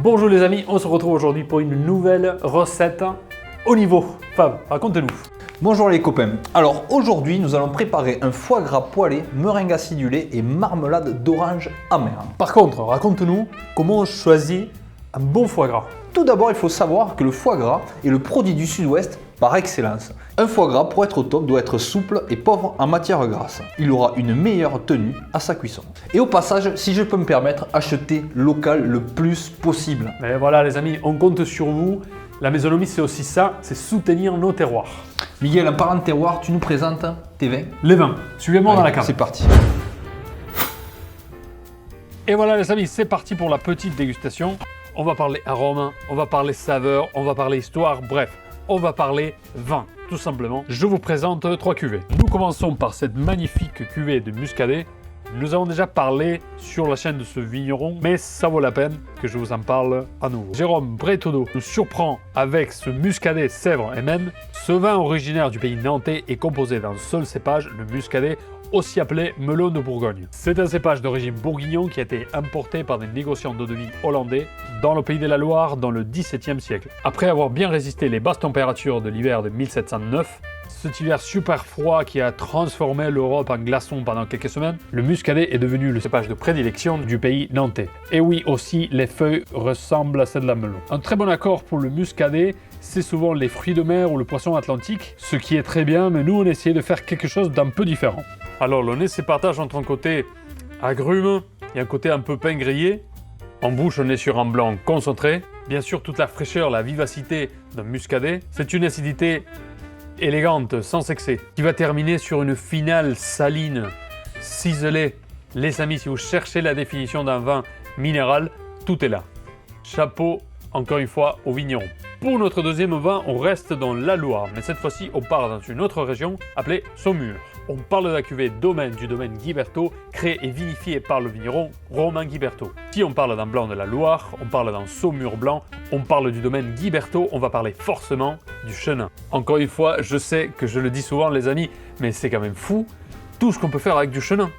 Bonjour les amis, on se retrouve aujourd'hui pour une nouvelle recette au niveau. Fab, raconte-nous. Bonjour les copains. Alors aujourd'hui, nous allons préparer un foie gras poêlé, meringue acidulée et marmelade d'orange amère. Par contre, raconte-nous comment on choisit un bon foie gras. Tout d'abord, il faut savoir que le foie gras est le produit du sud-ouest par excellence. Un foie gras, pour être au top, doit être souple et pauvre en matière grasse. Il aura une meilleure tenue à sa cuisson. Et au passage, si je peux me permettre, achetez local le plus possible. Mais voilà les amis, on compte sur vous. La maisonnomie, c'est aussi ça, c'est soutenir nos terroirs. Miguel, en parlant de terroir, tu nous présentes tes vins? Les vins, suivez-moi dans la cave. C'est parti. Et voilà les amis, c'est parti pour la petite dégustation. On va parler arôme, on va parler saveur, on va parler histoire, bref, on va parler vin, tout simplement. Je vous présente 3 cuvées. Nous commençons par cette magnifique cuvée de muscadet. Nous avons déjà parlé sur la chaîne de ce vigneron, mais ça vaut la peine que je vous en parle à nouveau. Jérôme Bretaudeau nous surprend avec ce muscadet Sèvres et Maine. Ce vin originaire du pays nantais est composé d'un seul cépage, le muscadet, aussi appelé melon de Bourgogne. C'est un cépage d'origine bourguignon qui a été importé par des négociants d'eau-de-vie hollandais dans le pays de la Loire dans le XVIIe siècle. Après avoir bien résisté les basses températures de l'hiver de 1709, cet hiver super froid qui a transformé l'Europe en glaçon pendant quelques semaines, le muscadet est devenu le cépage de prédilection du pays nantais. Et oui, aussi, les feuilles ressemblent à celles de la melon. Un très bon accord pour le muscadet, c'est souvent les fruits de mer ou le poisson atlantique, ce qui est très bien, mais nous on essayait de faire quelque chose d'un peu différent. Alors le nez se partage entre un côté agrumes et un côté un peu pain grillé. En bouche, on est sur un blanc concentré. Bien sûr, toute la fraîcheur, la vivacité d'un muscadet. C'est une acidité élégante, sans excès, qui va terminer sur une finale saline, ciselée. Les amis, si vous cherchez la définition d'un vin minéral, tout est là. Chapeau, encore une fois, au vigneron. Pour notre deuxième vin, on reste dans la Loire, mais cette fois-ci, on part dans une autre région appelée Saumur. On parle de la cuvée Domaine du domaine Guiberto, créée et vinifiée par le vigneron Romain Guiberto. Si on parle d'un blanc de la Loire, on parle d'un Saumur blanc, on parle du domaine Guiberto, on va parler forcément du chenin. Encore une fois, je sais que je le dis souvent les amis, mais c'est quand même fou tout ce qu'on peut faire avec du chenin.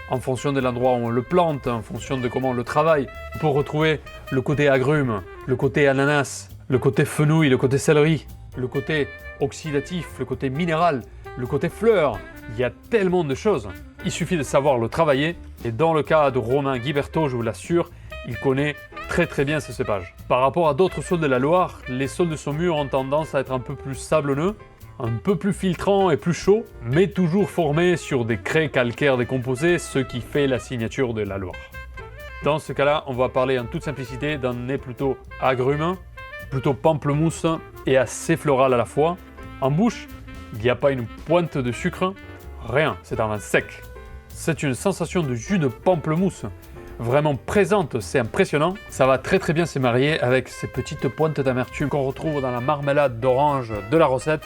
En fonction de l'endroit où on le plante, en fonction de comment on le travaille, pour retrouver le côté agrumes, le côté ananas, le côté fenouil, le côté céleri, le côté oxydatif, le côté minéral, le côté fleur. Il y a tellement de choses. Il suffit de savoir le travailler. Et dans le cas de Romain Guiberto, je vous l'assure, il connaît très bien ce cépage. Par rapport à d'autres sols de la Loire, les sols de Saumur ont tendance à être un peu plus sablonneux, un peu plus filtrants et plus chauds, mais toujours formés sur des craies calcaires décomposées, ce qui fait la signature de la Loire. Dans ce cas-là, on va parler en toute simplicité d'un nez plutôt agrume, plutôt pamplemousse et assez floral à la fois. En bouche, il n'y a pas une pointe de sucre, rien, c'est un vin sec. C'est une sensation de jus de pamplemousse, vraiment présente, c'est impressionnant. Ça va très bien se marier avec ces petites pointes d'amertume qu'on retrouve dans la marmelade d'orange de la recette,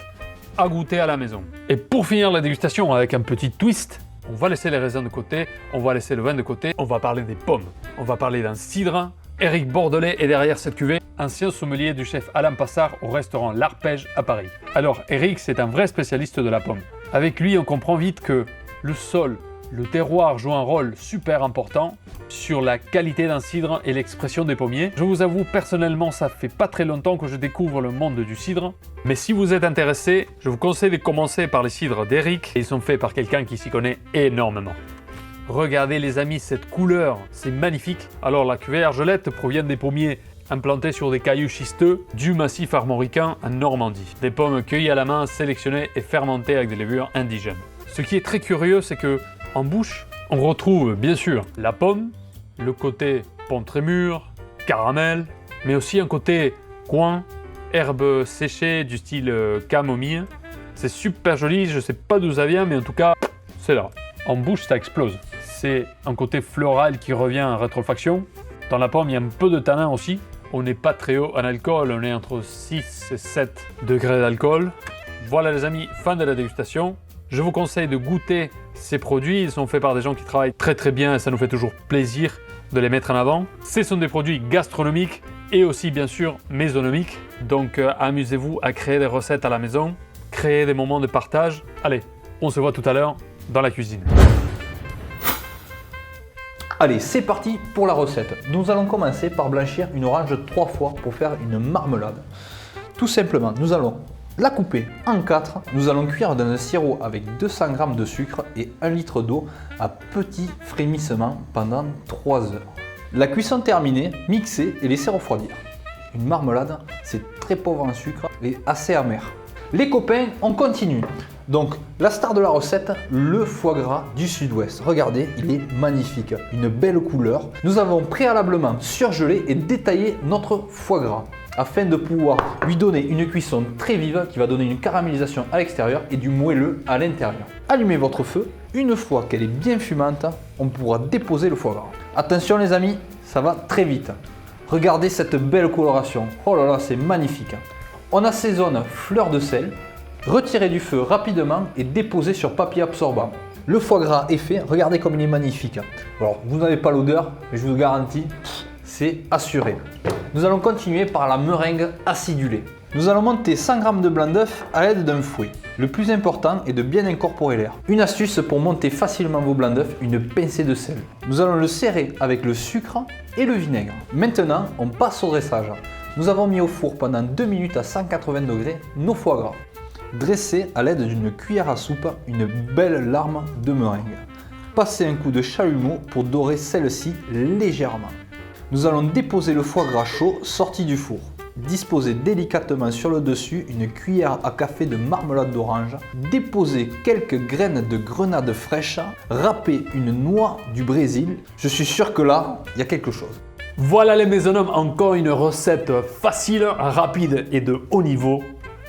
à goûter à la maison. Et pour finir la dégustation avec un petit twist, on va laisser les raisins de côté, on va laisser le vin de côté, on va parler des pommes. On va parler d'un cidre. Éric Bordelais est derrière cette cuvée, ancien sommelier du chef Alain Passard au restaurant L'Arpège à Paris. Alors Éric, c'est un vrai spécialiste de la pomme. Avec lui, on comprend vite que le sol, le terroir joue un rôle super important sur la qualité d'un cidre et l'expression des pommiers. Je vous avoue, personnellement, ça fait pas très longtemps que je découvre le monde du cidre. Mais si vous êtes intéressé, je vous conseille de commencer par les cidres d'Éric. Ils sont faits par quelqu'un qui s'y connaît énormément. Regardez les amis, cette couleur, c'est magnifique. Alors la cuvée Argelette provient des pommiers implantés sur des cailloux schisteux du massif armoricain en Normandie. Des pommes cueillies à la main, sélectionnées et fermentées avec des levures indigènes. Ce qui est très curieux, c'est que en bouche, on retrouve bien sûr la pomme, le côté pomme trémure, caramel, mais aussi un côté coin, herbe séchée du style camomille. C'est super joli, je sais pas d'où ça vient, mais en tout cas, c'est là. En bouche, ça explose. C'est un côté floral qui revient en rétrofaction. Dans la pomme, il y a un peu de tanin aussi. On n'est pas très haut en alcool, on est entre 6 et 7 degrés d'alcool. Voilà les amis, fin de la dégustation. Je vous conseille de goûter ces produits. Ils sont faits par des gens qui travaillent très bien et ça nous fait toujours plaisir de les mettre en avant. Ce sont des produits gastronomiques et aussi bien sûr maisonnomiques. Donc amusez-vous à créer des recettes à la maison, créer des moments de partage. Allez, on se voit tout à l'heure dans la cuisine. Allez, c'est parti pour la recette. Nous allons commencer par blanchir une orange 3 fois pour faire une marmelade. Tout simplement, nous allons la couper en 4. Nous allons cuire dans un sirop avec 200 g de sucre et 1 litre d'eau à petit frémissement pendant 3 heures. La cuisson terminée, mixer et laisser refroidir. Une marmelade, c'est très pauvre en sucre et assez amer. Les copains, on continue. Donc, la star de la recette, le foie gras du sud-ouest. Regardez, il est magnifique, une belle couleur. Nous avons préalablement surgelé et détaillé notre foie gras afin de pouvoir lui donner une cuisson très vive qui va donner une caramélisation à l'extérieur et du moelleux à l'intérieur. Allumez votre feu. Une fois qu'elle est bien fumante, on pourra déposer le foie gras. Attention les amis, ça va très vite. Regardez cette belle coloration. Oh là là, c'est magnifique. On assaisonne fleur de sel. Retirez du feu rapidement et déposez sur papier absorbant. Le foie gras est fait, regardez comme il est magnifique. Alors, vous n'avez pas l'odeur, mais je vous garantis, c'est assuré. Nous allons continuer par la meringue acidulée. Nous allons monter 100 g de blanc d'œuf à l'aide d'un fouet. Le plus important est de bien incorporer l'air. Une astuce pour monter facilement vos blancs d'œuf, une pincée de sel. Nous allons le serrer avec le sucre et le vinaigre. Maintenant, on passe au dressage. Nous avons mis au four pendant 2 minutes à 180 degrés nos foie gras. Dressez à l'aide d'une cuillère à soupe une belle larme de meringue. Passez un coup de chalumeau pour dorer celle-ci légèrement. Nous allons déposer le foie gras chaud sorti du four. Disposez délicatement sur le dessus une cuillère à café de marmelade d'orange. Déposez quelques graines de grenade fraîche. Râpez une noix du Brésil. Je suis sûr que là, il y a quelque chose. Voilà les maisonneuves, encore une recette facile, rapide et de haut niveau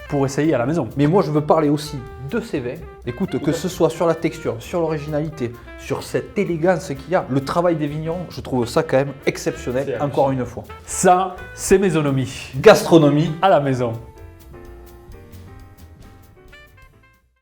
pour essayer à la maison. Mais moi je veux parler aussi de ces vins. Écoute, que ce soit sur la texture, sur l'originalité, sur cette élégance qu'il y a, le travail des vignerons, je trouve ça quand même exceptionnel, encore une fois. Ça, c'est Maisonnomie. Gastronomie à la maison.